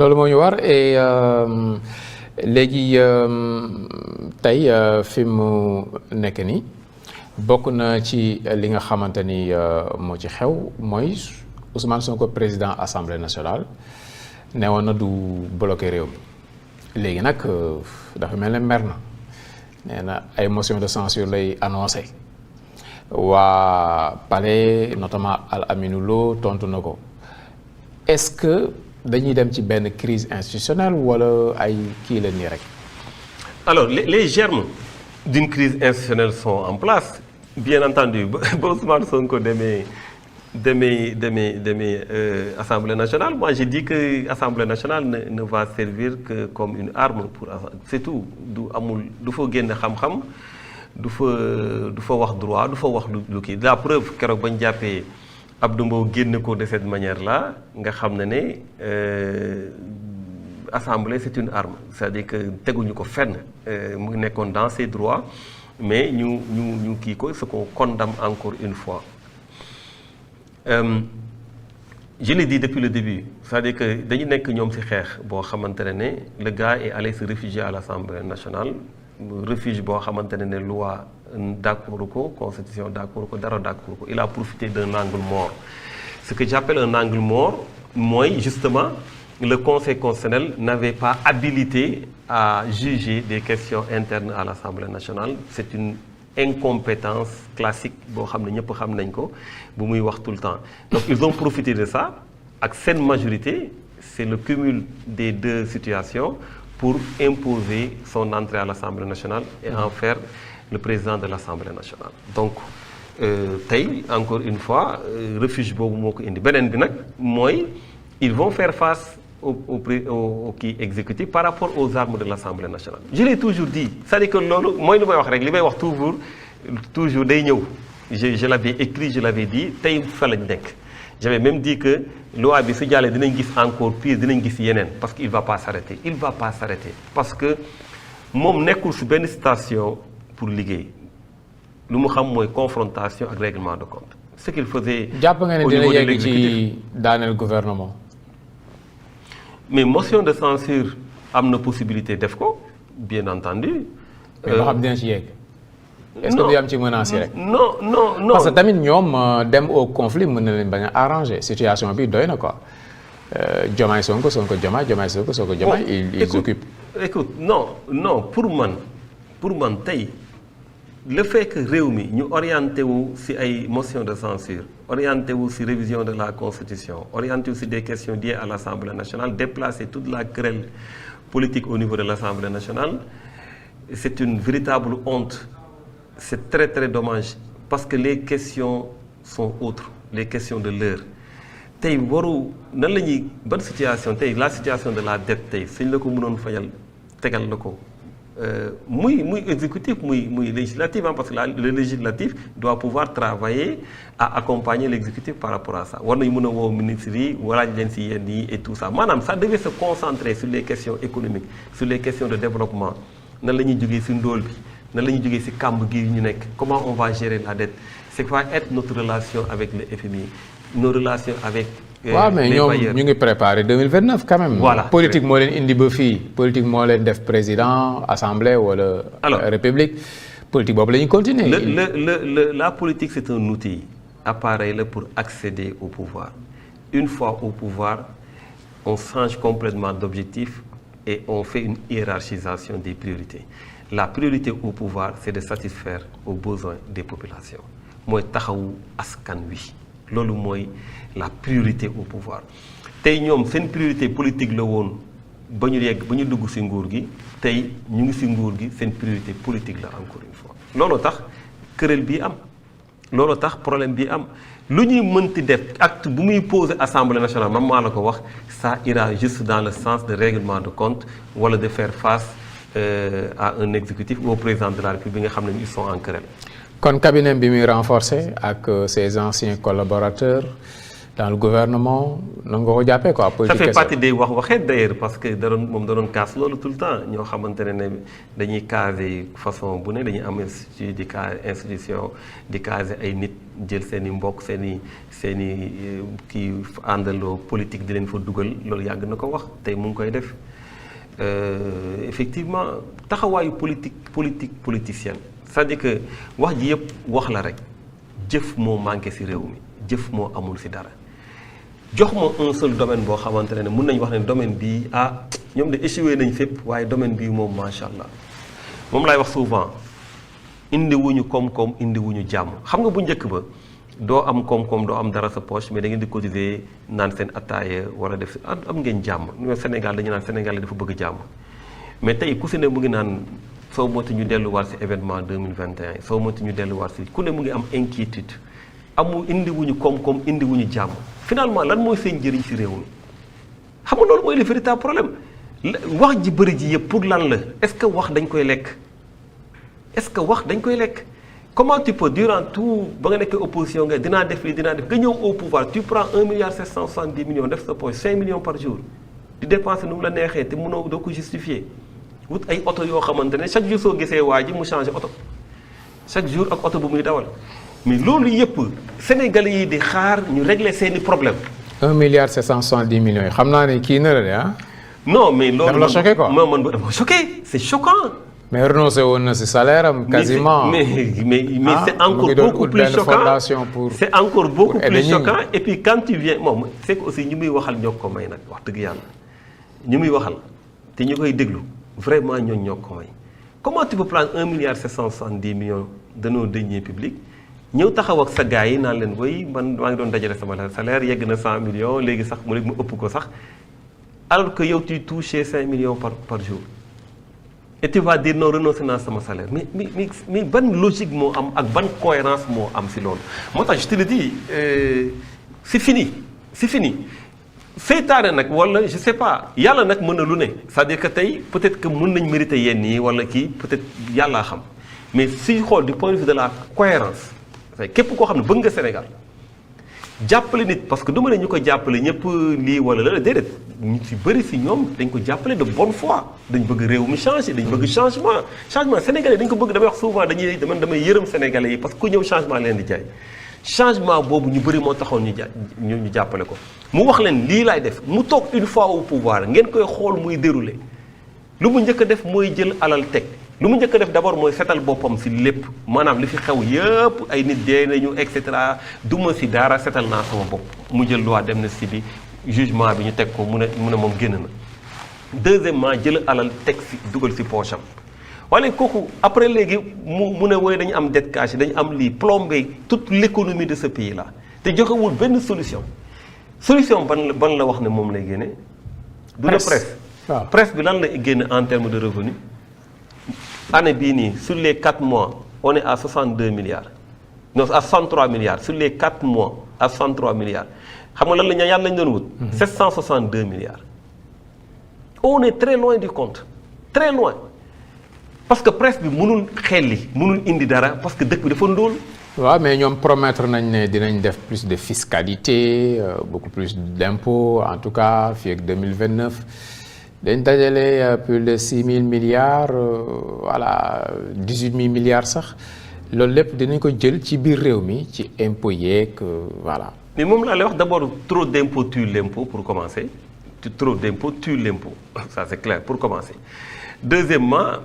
loolu moo ñu war et léegi tey fi mu nekk nii bokk na ci li nga xamante ni moo ci xew mooy Ousmane Sonko président assemblée nationale ne woon na du bloqué réew mi léegi nag dafa mel ne mer na nee na ay motion de censure lay annoncé waa palais notamment Al Aminou Lo tontu na ko est-ce que dañuy dem ci benn crise institutionnelle wala ay kii la nii rek. Alors les germes d'une crise institutionnelle sont en place bien entendu ba Ousmane Sonko demee Assemblée nationale. Moi j'ai dit que Assemblée nationale ne va servir que comme une arme pour c'est tout du amul du fa génn xam-xam du fa wax droit du fa wax lu kii la preuve keroog bañ jàppee Abdou Mbow génn ko de cette manière là nga xam ne Assemblée c'est une arme c'est-à-dire que teguñu ko fenn mu nekkoon dans ses droits mais ñu kii ko ce qu'on condamne encore une fois. Je l'ai dit depuis le début c'est-à-dire que dañu nekk ñoom ci xeex boo xamante ne le gars est allé se réfugier à l'Assemblée nationale refuge boo xamante ne loi d'accord ko constitution d'accord ko dara d'accord ko il a profité d'un angle mort. Ce que j'appelle un angle mort mooy justement le Conseil constitutionnel n'avait pas habilité à juger des questions internes à l'Assemblée nationale. C'est une incompétence classique boo xam ne ñëpp xam nañ ko bu muy wax tout le temps. Donc ils ont profité de ça ak seen majorité c'est le cumul des deux situations pour imposer son entrée à l'Assemblée nationale et en faire le président de l'Assemblée nationale. Donc tey encore une fois refuge boobu moo ko indi beneen bi nag mooy ils vont faire face au kii exécutif par rapport aux armes de l'Assemblée nationale. Je l'ai toujours dit c'est-à-dire que loolu mooy lu may wax rek li may wax toujours day ñëw je l'avais écrit je l'avais dit tey fa lañ nekk. J'avais même dit que loi bi su jàllee dinañ gis encore pire dinañ gis yeneen parce que il va pas s'arrêter parce que moom nekkul ci benn station pour liggéey lu mu xam mooy confrontation ak règlement de compte ce qu'il faisait. jàpp nga ne dina yegg ci daaneel gouvernement. mais motion de censure am na possibilité def ko bien entendu. mais loo xam dina ci yegg. est-ce que du am ci menace rek. non parce que tamit ñoom dem au conflit mën na leen bañ a arranger situation bi doy na quoi Diomaye Sonko Diomaye Sonko Diomaye ils occupent. écoute non pour man tey le fait que réew mi ñu orienté wu ci ay motion de censure orienté wu ci révision de la constitution orienté wu ci des questions liées à l'Assemblée nationale déplacer toute la querelle politique au niveau de l'Assemblée nationale c'est une véritable honte. C'est très très dommage parce que les questions sont autres les questions de l'heure tey waru nan la ñuy ban situation tey la situation de la dette tey suñ la ko mënoon fayal tegal la ko muy exécutif muy législatif parce que le législatif doit pouvoir travailler à accompagner l'exécutif par rapport à ça war nañu mën a woo ministres yi walaaj leen ci yenn yi et tout ça maanaam ça devait se concentrer sur les questions économiques sur les questions de développement nan la ñuy jógee ci ndóol bi nan la ñuy jógee ci kàmb gi ñu nekk comment on va gérer la dette c'est quoi être notre relation avec le FMI nos relations avec waaw mais ñoom ñu ngi préparer 2029 quand même. Voilà politique moo leen indi ba fii politique moo leen def président assemblée wala. alors république politique boobu la ñuy continuer. La politique c'est un outil appareil là pour accéder au pouvoir une fois au pouvoir on change complètement d'objectif et on fait une hiérarchisation des priorités. La priorité au pouvoir c'est de satisfaire aux besoins des populations mooy taxawu askan wi loolu mooy la priorité au pouvoir tey ñoom seen priorité politique la woon ba ñu dugg ci nguur gi tey ñu ngi ci nguur gi seen priorité politique la encore une fois looloo tax querelle bi am looloo tax problème bi am lu ñuy mënti def acte bu muy poser Assemblée nationale man maa la ko wax ça ira juste dans le sens de règlement de compte wala de faire face à un exécutif ou au président de la République nga xam ne ils sont en querelle. kon cabinet bi muy renforcer ak ses anciens collaborateurs dans le gouvernement nan nga ko jàppee quoi. ça fait partie des waxeet d'ailleurs parce que da doon casse loolu tout le temps ñoo xamante ne dañuy caser façon bu ne dañuy am institut di institution di caser ay nit jël seen i mbokk seen i kii àndaloo politique di leen fa dugal loolu yàgg na ko wax tey mu ngi koy def effectivement taxawaayu politicienne c'est-à-dire que wax ji yëpp wax la rek jëf moo manqué ci réew mi jëf moo amul ci dara jox ma un seul domaine boo xamante ne mun nañu wax ne domaine bii ñoom de échoué nañ fépp waaye domaine bii moom macha allah moom laay wax souvent indi wuñu koom-koom indi wuñu jàmm xam nga bu njëkk ba doo am koom-koom doo am dara sa poche mais da ngeen di cotiser naan seen attaaya wala def am ngeen jàmm ñu Sénégal dañu naan Sénégal dafa bëgg jàmm mais tey ku si ne mu ngi naan soo moytu ñu delluwaat ci événement 2021 soo moytu ñu delluwaat ci ku ne mu ngi am inquiétude indi wuñu koom-koom indi wuñu jàmm finalement lan mooy seen njëriñ ci réew mi xam nga loolu mooy le véritable problème wax ji bëri ji yëpp pour lan la est-ce que wax dañ koy lekk comment tu peux durant tout ba nga nekkee opposition nga dinaa def lii dinaa def nga ñëw au pouvoir tu prends 1,770 milliard def sa poche 5 millions par jour di dépenser nu mu la neexee te mënoo doo ko justifier wut ay oto yoo xamante ne chaque jour soo gisee waa ji mu changé oto chaque jour ak oto bu muy dawal mais loolu yëpp Sénégalais yi di xaar ñu régler seeni problème 1,770 millions yi xam naa ne kii na la de non mais loolu dama la choqué quoi man dama choqué c'est choquant. mais renoncé woon na ci salaire am quasiment. mais c'est encore beaucoup plus choquant c'est encore beaucoup plus choquant et puis quand tu viens moom c'est que aussi ñu muy waxal ñoo ko may nag wax dëgg yàlla ñu muy waxal te ñu koy déglu vraiment ñoo ko may comment tu peux prendre 1,770 millions de nos deniers publics ñëw taxaw ak sa gars yi naan leen boy man maa ngi doon dajale sama salaire yegg na 100 millions léegi sax mu ëpp ko sax alors que yow tu touches 5 millions par jour et tu vas dire non renoncer naa sama salaire mais ban logique moo am ak ban cohérence moo am ci loolu moo tax je te le dis c'est fini seytaane nag wala je sais pas yàlla nag mën na lu ne c'est-à-dire que tey peut-être que mën nañ mériter yenn yi wala kii peut-être yàllaa xam mais si xool du point de vue de la cohérence képp koo xam ne bëgg nga Sénégal jàppale nit parce que du ma ne ñu ko jàppale ñëpp lii wala la déedéet ñu ci bëri si ñoom dañ ko jàppale de bonne foi dañ bëgg réew mi changer dañ bëgg changement sénégalais dañ ko bëgg damay wax souvent damay yërëm sénégalais yi parce que ku ñëw changement leen di jaay changement boobu ñu bëri moo taxoon ñu jàppale ko mu wax leen lii laay def mu toog une fois au pouvoir ngeen koy xool muy dérouler lu mu njëkk a def mooy jël alal teg lu mu njëkk a def d'abord mooy setal boppam si lépp maanaam li fi xew yëpp ay nit dee nañu et cetera du ma si dara setal naa sama bopp mu jël loi d'amnistie bi jugement bi ñu teg ko mu ne moom génn na. deuxièmement jël alal teg si dugal si poche am wala kooku après léegi mu ne woy dañu am dette cachée dañu am lii plombé toute l'économie de ce pays là te joxewul benn solution ban la wax ne moom lay génne. du na presse bi lan la génne en termes de revenu. année bii nii sur les 4 mois on est à 62 milliards non à 63 milliards sur les 4 mois à 63 milliards xam nga lan la ñaan lañ doon wut. 762 milliards. on est très loin du compte très loin parce que presse bi mënul mënul indi dara parce que dëkk bi dafa ndóol. waaw mais ñoom promettre nañ ne dinañ def plus de fiscalité beaucoup plus d'impôts en tout cas fii ak 2029. dañ dajale plus de 6 000 milliards voilà 18 000 milliards sax loolu lépp dinañ ko jël ci biir réew mi ci impôt yeeg voilà. mais moom laa lay wax d'abord trop d'impôt tue l'impôt pour commencer trop d'impôt tue l'impôt ça c'est clair pour commencer deuxièmement